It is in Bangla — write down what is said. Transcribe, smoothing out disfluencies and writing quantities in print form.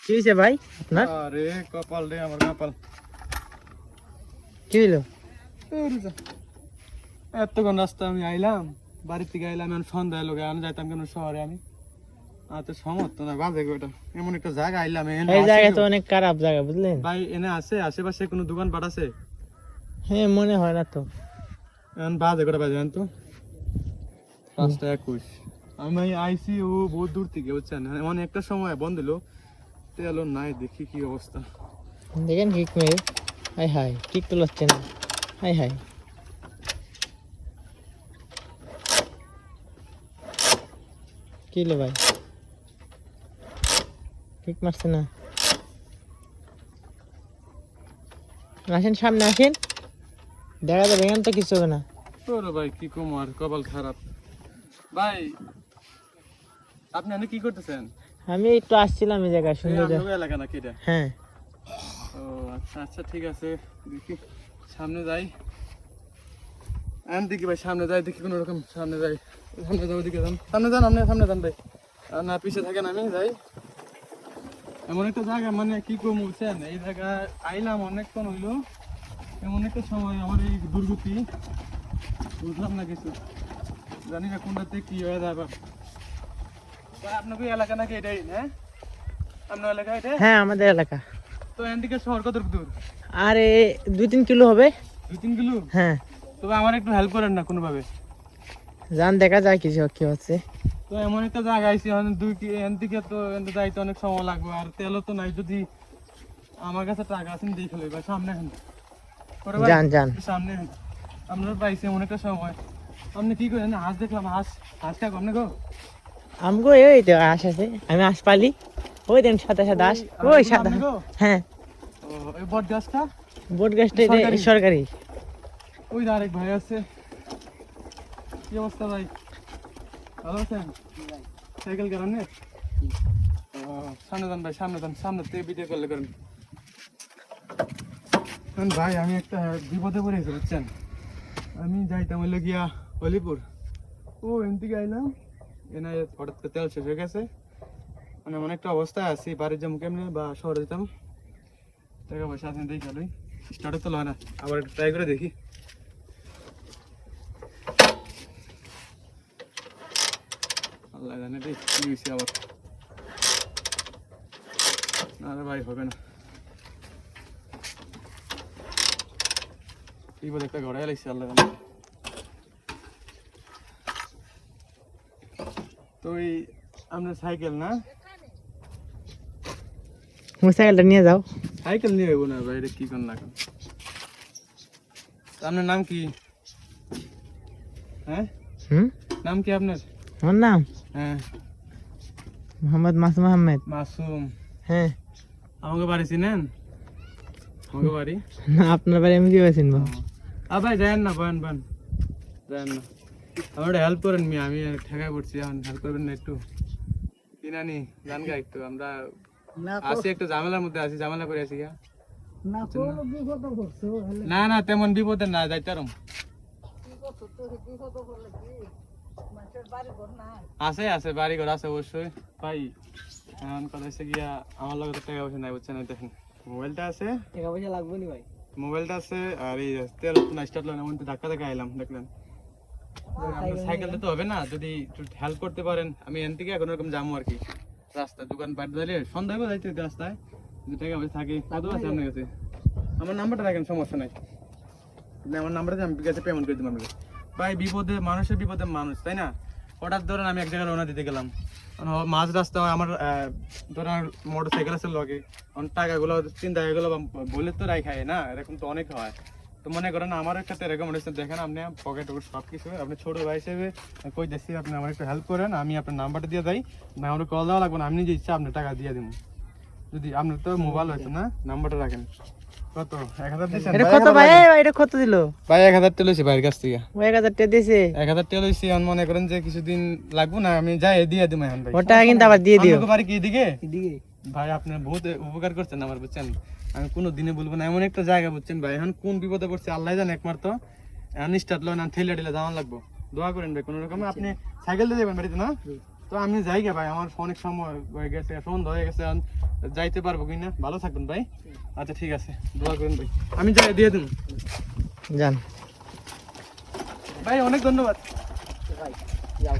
কি হয়েছে ভাই আপনার? আরে কপাল রে আমার কপাল। কি হলো? এতক্ষণ রাস্তা আমি আইলাম, বাড়ির থেকে আইলাম, এখন সন্ধ্যায় লোকে আমি যাইতাম কেন শহরে আমি। আর তো সমর্থ না বাজে ওটা, এমন একটা জায়গা আইলাম। এই জায়গা তো অনেক খারাপ জায়গা বুঝলেন ভাই এনে আছে আশেপাশে কোনো দোকান পাট আছে? হ্যাঁ মনে হয় না তো। এখন বাজে কটা বাজে তো 5:21। আমি আইসি ও বহুত দূর থেকে বুঝছেন, এমন একটা সময় বন্ধ দিল, তেল নাই, দেখি কি অবস্থা। দেখেন কিক মেরে, হাই হাই কিক তো লাগছে না, হাই হাই। কি হলো ভাই, কিক মারছে না? আসেন সামনে আসেন, দেখা যাবে এখান তো কিছু হবে না। তোর ভাই কি কম, আর কপাল খারাপ। ভাই আপনি এনে কি করতেছেন? আমি একটু আসছিলাম এই জায়গায় সুন্দর জায়গা। আপনার এলাকা নাকি এটা? হ্যাঁ ও আচ্ছা আচ্ছা, ঠিক আছে, দেখি সামনে যাই। দেখি ভাই সামনে যাই, দেখি কোনো রকম সামনে যাই। সামনে যাবো, দিকে যান, সামনে যান, আপনি সামনে যান ভাই, আর না পিছিয়ে থাকেন, আমি যাই। এমন একটা জায়গা, মানে কি কম বলছেন, এই জায়গা আইলাম অনেকক্ষণ হইলো, এমন একটা সময় আমার এই দুর্গতি বুঝলাম না কিছু, জানি না কোনটাতে কি হয়ে যাবে। ভাই আপনাকে এলাকা নাকি এটাই? হ্যাঁ আপনার এলাকা এটা? হ্যাঁ আমাদের এলাকা। তো এখান থেকে শহর কত দূর? আরে 2-3 কিলো হবে। 2-3 কিলো? হ্যাঁ তবে আমার একটু হেল্প করেন না কোনোভাবে। যান দেখা যায় কিছু কি হচ্ছে। তো এমন একটা জায়গা আইছি, এখান থেকে তো যাইতে অনেক সময় লাগবে, আর তেলও তো নাই। যদি আমার কাছে টাকা আছে দেখে লই ভাই, সামনে এখন যান যান সামনে আপনার পাইছে এমন একটা সময়। আপনি কি করেন? হাঁস দেখলাম, হাঁস হাঁস খাবো আপনি গো? আমগো এই তো আশ আছে, আমি আশ পালি। ওই দেন সাদা সাদা আশ, ওই সাদা। আপনি গো? হ্যাঁ ও এই বট গাছটা? বোট গাছটা এটা সরকারি? সরকারি। ওই আরেক ভাই আছে। কি অবস্থা ভাই, ভালো আছেন? সাইকেল কারণে সামনে যান ভাই, সামনে যান, সামনে থেকে ভিডিও করলে করেন। ভাই আমি একটা বিপদে পড়েছি বুঝছেন, আমি যাইতাম হইলো গিয়া হলিপুর। ও এন থেকে আইলাম, এনে হঠাৎ করে তেল শেষ হয়ে গেছে, মানে অনেকটা অবস্থায় আছি। বাড়ির যাবো কেমনে বা শহরে যেতাম, টাকা পয়সা আছে দেখি ভালোই, স্টার্টে তো হয় না, আবার একটু ট্রাই করে দেখি। আল্লাহ জানে রে কি হয়েছে আবার। না রে ভাই হবে না, কি বলে একটা ঘরে লাগছে আল্লাহ জানে। তো ওই আপনার সাইকেল না? সাইকেলটা নিয়ে যাও। সাইকেল নিয়ে যাবো না ভাই, এটা কি করেন না কেন? আপনার নাম কি? হ্যাঁ নাম কি আপনার? আমার নাম হ্যাঁ মোহাম্মদ মাসুম আহমেদ। মাসুম। হ্যাঁ আমাকে বাড়ি চিনেন? আমাকে বাড়ি না আপনার বাড়ি আমি কিভাবে চিনবো? ভাই যায়েন না, বয়ান বয়ান যায়েন না, আমার হেল্প করেন মি, আমি ঠেকায় পড়ছি, এখন হেল্প করবেন না একটু? কি নানি গান গাই একটু, আমরা আছি একটু ঝামেলার মধ্যে আছি, ঝামেলা করে আছি। না না তেমন বিপদে না যাইতারম, আছে আছে বাড়ি ঘর আছে অবশ্যই ভাই। এখন কথা হচ্ছে গিয়া, আমার লগে তো টাকা পয়সা নাই বুঝছেন, এই দেখেন মোবাইলটা আছে, টাকা পয়সা লাগবে নি ভাই? মোবাইলটা আছে, আর এই তেল তো না স্টার্ট লাগে, মধ্যে ধাক্কা ধাক্কা আইলাম দেখলেন। সাইকেলটা তো হবে না, যদি একটু হেল্প করতে পারেন। আমি এন থেকে এখন এরকম যাবো আর কি, রাস্তা দোকান পাট ধরে সন্ধ্যা করে যাইতে রাস্তায়, যদি টাকা পয়সা থাকে কত আছে আপনার কাছে? আমার নাম্বারটা রাখেন, সমস্যা নাই, আমার নাম্বারটা আমি কাছে পেমেন্ট করে দেবো আপনাকে। ভাই বিপদে, মানুষের বিপদে মানুষ, তাই না? হঠাৎ ধরেন আমি এক জায়গায় রওনা দিতে গেলাম, মাঝ রাস্তা আমার ধরেন মোটর সাইকেল আছে লগে, টাকাগুলো টাকাগুলো বলে তো রাই খায় না, এরকম তো অনেক হয়। তো মনে করেন আমার একটা এরকম দেখেন, আপনি পকেট টকেট সব কিছু, আপনি ছোট ভাই হিসেবে কই দেখছি, আপনি আমার একটু হেল্প করেন, আমি আপনার নাম্বারটা দিয়ে যাই, না আমার কল দেওয়া লাগবে না, আপনি যে ইচ্ছা আপনার টাকা দিয়ে দেবো। যদি আপনার তো মোবাইল হয়েছে না, নাম্বারটা রাখেন। কত 1000 দিয়েছেন? এটা কত ভাই? এটা কত দিল ভাই 1000 টাকা লইছি ভাইয়ের কাছ থেকে। ও 1000 টাকা দিয়েছে? 1000 টাকা লইছি, আমি মনে করেন যে কিছুদিন লাগবো না, আমি যাই দিয়ে দিই এখন ভাই। ওর টাকা কিন্তু আবার দিয়ে দিও। আপনার বাড়ি কি দিকে? ভাই আপনি বহুত উপকার করছেন আমার বুঝছেন, আমি কোনো দিনে বলবো না, এমন একটা জায়গা বুঝছেন ভাই, এখন কোন বিপদে পড়ছে আল্লাহ জানে একমাত্র। এখন স্টার্ট লয় না, ঠেলে ঠেলে যাওয়ান লাগবো, দোয়া করেন ভাই কোনো রকম। আপনি সাইকেল দিয়ে যাবেন বাড়িতে না? তো আমি যাই গে ভাই, আমার অনেক সময় হয়ে গেছে, সন্ধ্যা হয়ে গেছে, আমি যাইতে পারবো কিনা। ভালো থাকবেন ভাই। আচ্ছা ঠিক আছে, দোয়া করেন ভাই, আমি যাই দিয়ে দিন যান ভাই, অনেক ধন্যবাদ। ভাই যাও